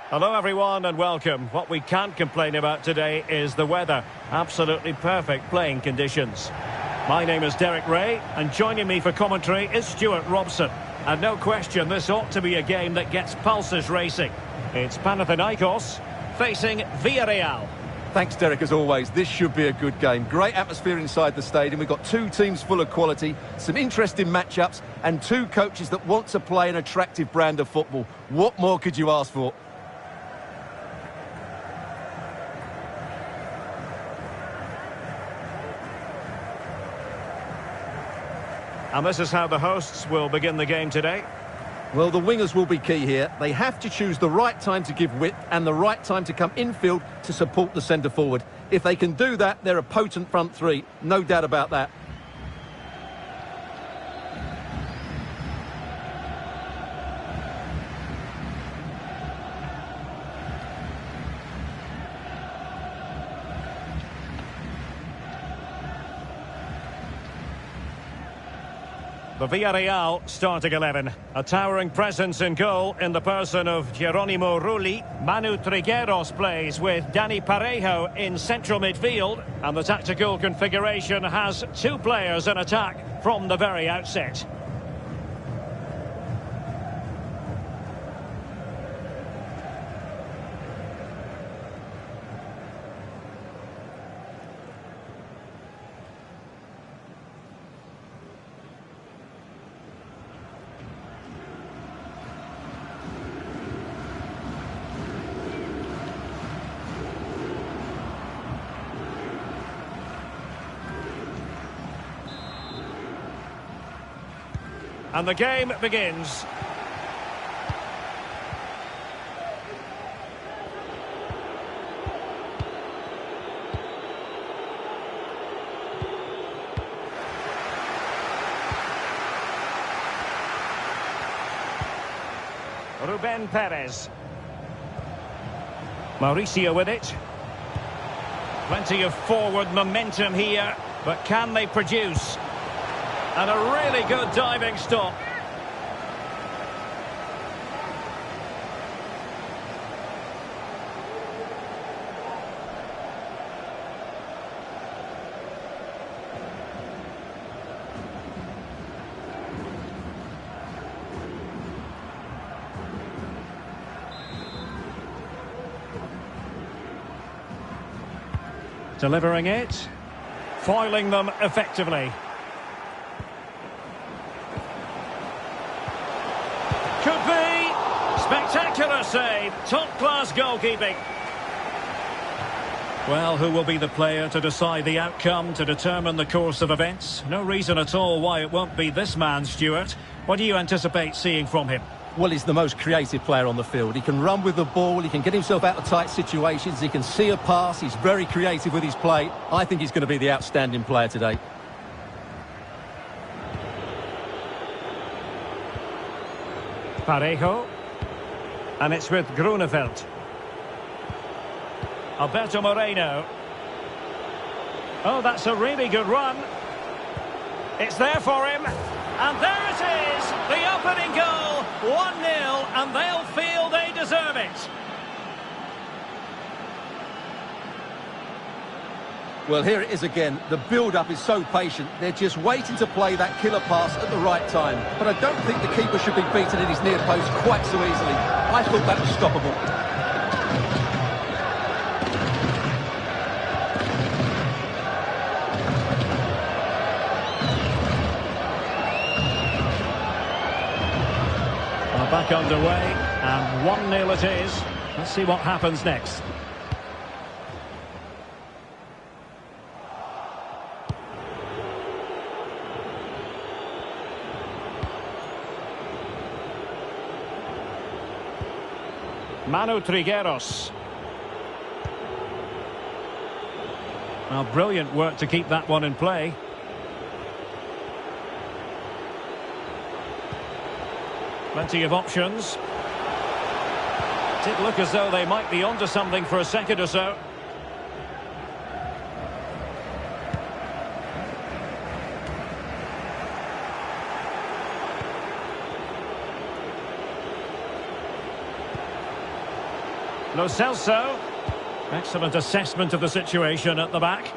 Hello everyone and welcome. What we can't complain about today is the weather. Absolutely perfect playing conditions. My name is Derek Ray and joining me for commentary is Stuart Robson. And no question, this ought to be a game that gets pulses racing. It's Panathinaikos facing Villarreal. Thanks, Derek, as always. This should be a good game. Great atmosphere inside the stadium. We've got two teams full of quality, some interesting matchups, and two coaches that want to play an attractive brand of football. What more could you ask for? And this is how the hosts will begin the game today. Well, the wingers will be key here. They have to choose the right time to give width and the right time to come infield to support the centre-forward. If they can do that, they're a potent front three. No doubt about that. The Villarreal starting 11. A towering presence in goal in the person of Geronimo Rulli. Manu Trigueros plays with Dani Parejo in central midfield. And the tactical configuration has two players in attack from the very outset. And the game begins. Ruben Perez. Mauricio with it. Plenty of forward momentum here, but can they produce? And a really good diving stop. Delivering it. Foiling them effectively. Could be. Spectacular save. Top-class goalkeeping. Well, who will be the player to decide the outcome, to determine the course of events? No reason at all why it won't be this man, Stuart. What do you anticipate seeing from him? Well, he's the most creative player on the field. He can run with the ball, he can get himself out of tight situations, he can see a pass, he's very creative with his play. I think he's going to be the outstanding player today. Parejo. And it's with Grunewald. Alberto Moreno. Oh, that's a really good run. It's there for him. And there it is. The opening goal. 1-0. And they'll feel they deserve it. Well, here it is again. The build-up is so patient. They're just waiting to play that killer pass at the right time. But I don't think the keeper should be beaten in his near post quite so easily. I thought that was stoppable. Back underway, and 1-0 it is. Let's see what happens next. Manu Trigueros. Well, brilliant work to keep that one in play. Plenty of options. Did look as though they might be onto something for a second or so. Lo Celso. Excellent assessment of the situation at the back.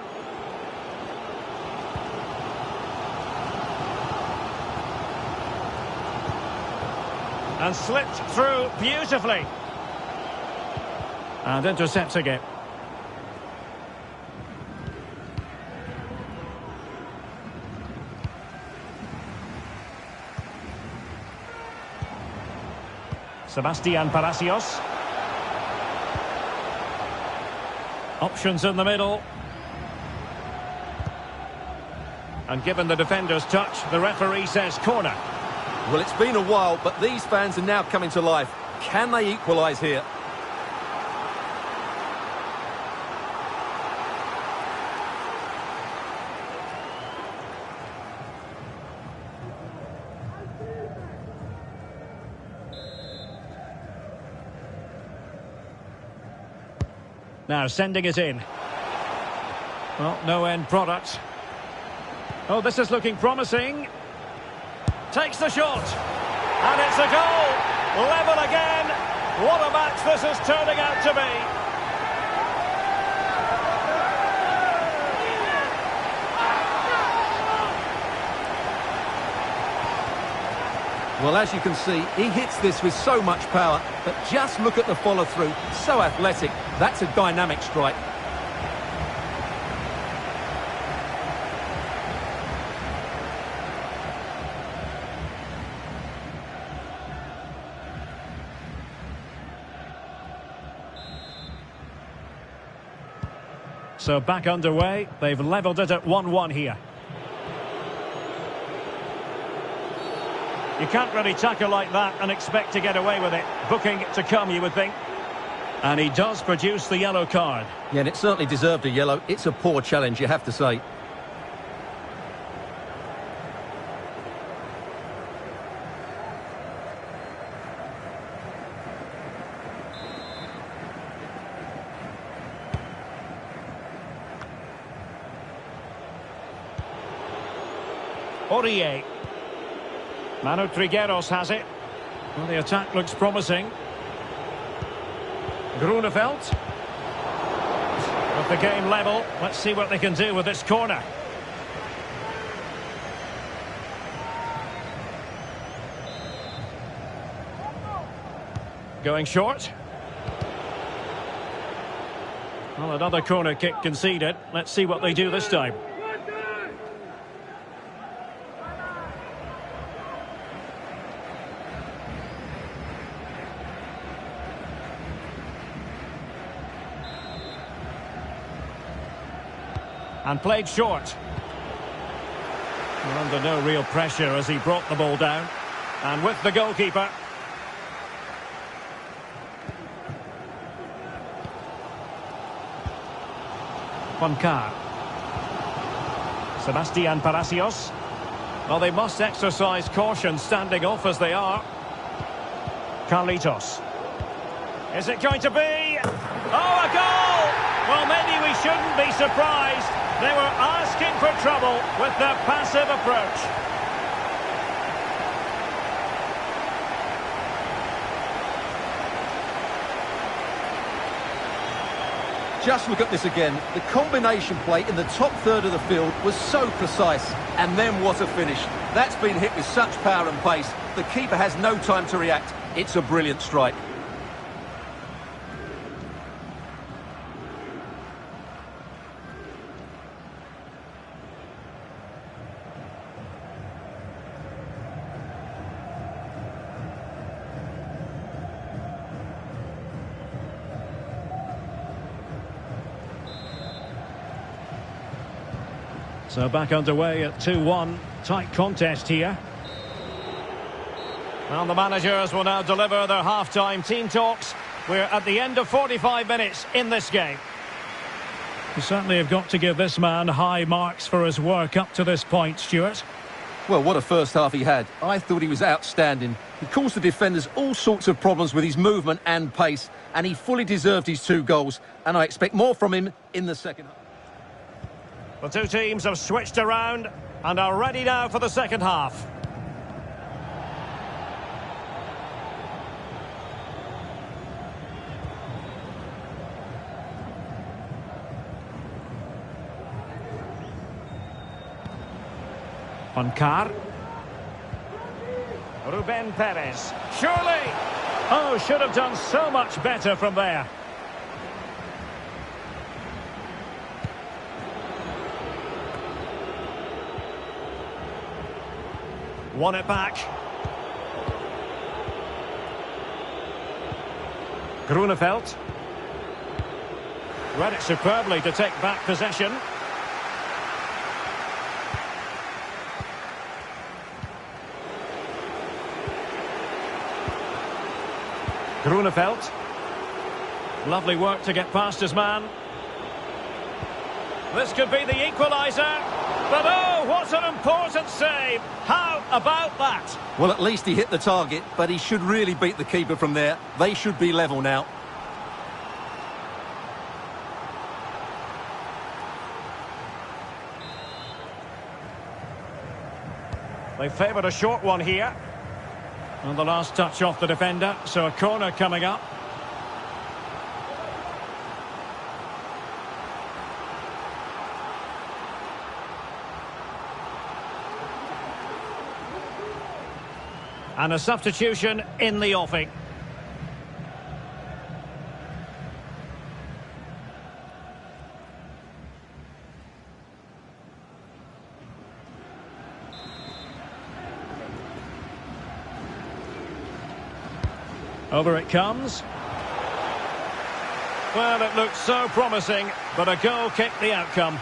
And slipped through beautifully. And intercepting it. Sebastian Palacios. Options in the middle. And given the defender's touch, the referee says corner. Well, it's been a while, but these fans are now coming to life. Can they equalise here? Now sending it in. Well, no end product. Oh, this is looking promising. Takes the shot. And it's a goal. Level again. What a match this is turning out to be. Well, as you can see, he hits this with so much power, but just look at the follow-through. So athletic. That's a dynamic strike. So back underway. They've levelled it at 1-1 here. You can't really tackle like that and expect to get away with it. Booking to come, you would think. And he does produce the yellow card. Yeah, and it certainly deserved a yellow. It's a poor challenge, you have to say. Aurier. Manu Trigueros has it. Well, the attack looks promising. Grunewald. With the game level, let's see what they can do with this corner. Going short. Well, another corner kick conceded. Let's see what they do this time. And played short. Under no real pressure as he brought the ball down. And with the goalkeeper. Juancar. Sebastian Palacios. Well, they must exercise caution standing off as they are. Carlitos. Is it going to be? Oh, a goal! Well, maybe we shouldn't be surprised. They were asking for trouble with their passive approach. Just look at this again. The combination play in the top third of the field was so precise. And then what a finish. That's been hit with such power and pace. The keeper has no time to react. It's a brilliant strike. So back underway at 2-1. Tight contest here. Well, the managers will now deliver their half-time team talks. We're at the end of 45 minutes in this game. You certainly have got to give this man high marks for his work up to this point, Stuart. Well, what a first half he had. I thought he was outstanding. He caused the defenders all sorts of problems with his movement and pace, and he fully deserved his 2 goals, and I expect more from him in the second half. The two teams have switched around and are ready now for the second half. On Carr. Ruben Perez. Surely! Oh, should have done so much better from there. Won it back. Grunewald. Read it superbly to take back possession. Grunewald. Lovely work to get past his man. This could be the equaliser. But oh, what an important save. How about that? Well, at least he hit the target, but he should really beat the keeper from there. They should be level now. They favoured a short one here. And the last touch off the defender, so a corner coming up. And a substitution in the offing. Over it comes. Well, it looked so promising, but a goal kicked the outcome.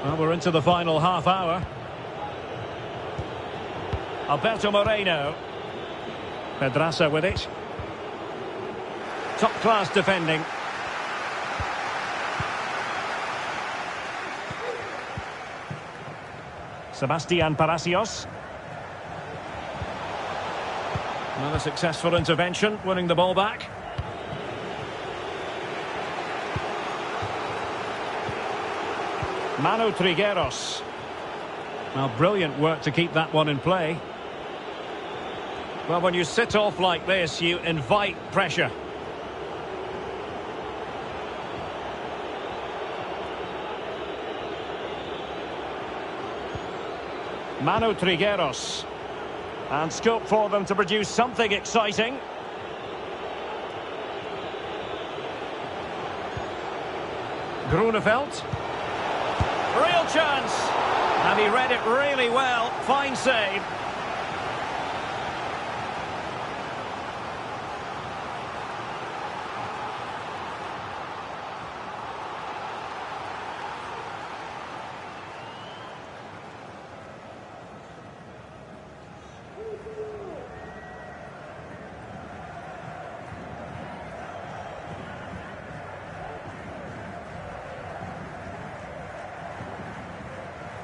Well, we're into the final half hour. Alberto Moreno. Pedraza with it. Top-class defending. Sebastian Palacios. Another successful intervention, winning the ball back. Manu Trigueros. Well, brilliant work to keep that one in play. Well, when you sit off like this, you invite pressure. Manu Trigueros. And scope for them to produce something exciting. Grunewald. Real chance. And he read it really well. Fine save.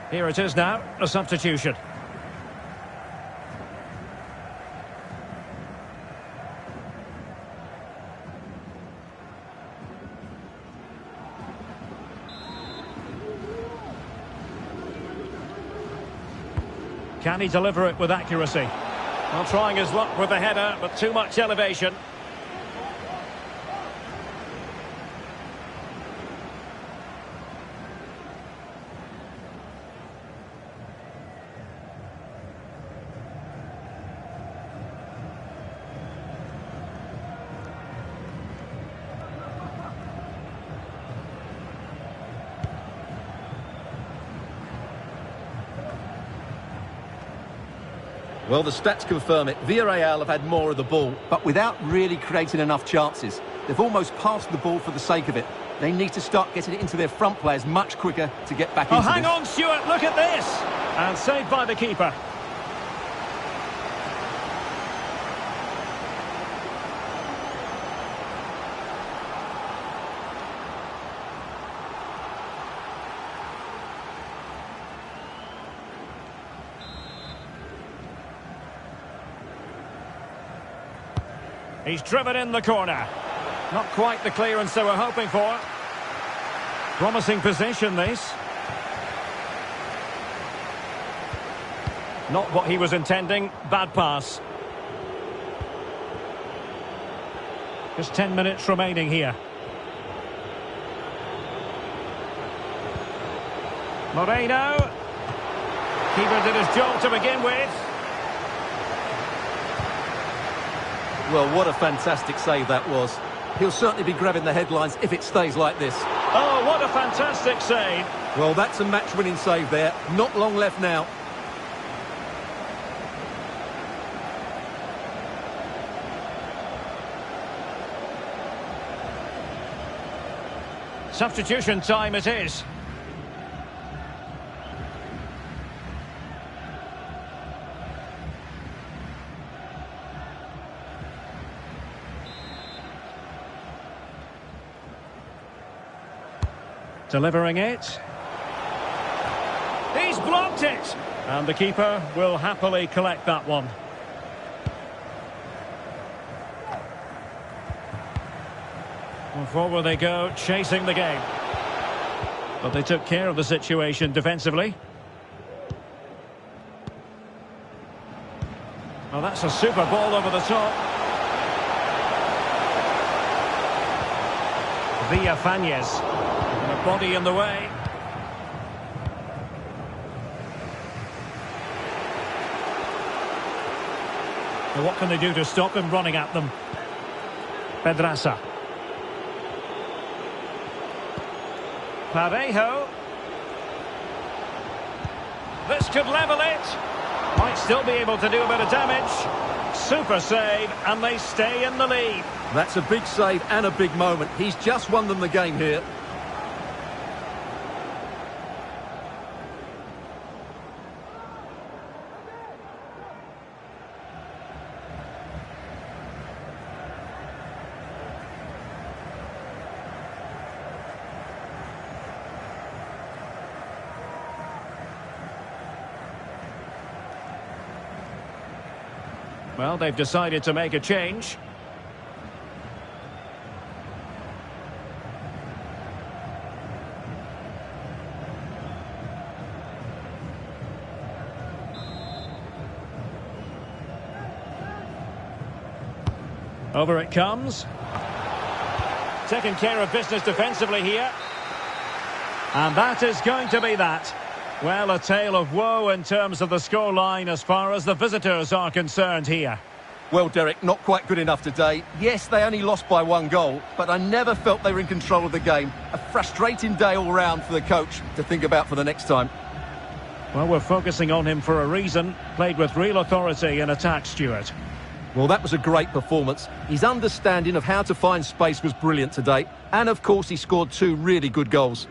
Here it is now, a substitution. Can he deliver it with accuracy? Well, trying his luck with the header, but too much elevation. Well, the stats confirm it. Villarreal have had more of the ball, but without really creating enough chances. They've almost passed the ball for the sake of it. They need to start getting it into their front players much quicker to get back into this. Oh, hang on, Stuart, look at this! And saved by the keeper. He's driven in the corner. Not quite the clearance they were hoping for. Promising possession, this. Not what he was intending. Bad pass. Just 10 minutes remaining here. Moreno. Keeper did his job to begin with. Well, what a fantastic save that was. He'll certainly be grabbing the headlines if it stays like this. Oh, what a fantastic save. Well, that's a match-winning save there. Not long left now. Substitution time it is. Delivering it. He's blocked it. And the keeper will happily collect that one. And forward they go, chasing the game. But they took care of the situation defensively. Oh, that's a super ball over the top. Villarreal. And a body in the way. Now what can they do to stop him running at them? Pedraza. Parejo. This could level it. Might still be able to do a bit of damage. Super save, and they stay in the lead. That's a big save and a big moment. He's just won them the game here. Well, they've decided to make a change. Over it comes. Taking care of business defensively here. And that is going to be that. Well, a tale of woe in terms of the scoreline as far as the visitors are concerned here. Well, Derek, not quite good enough today. Yes, they only lost by 1 goal, but I never felt they were in control of the game. A frustrating day all round for the coach to think about for the next time. Well, we're focusing on him for a reason. Played with real authority in attack, Stuart. Well, that was a great performance. His understanding of how to find space was brilliant today. And, of course, he scored 2 really good goals.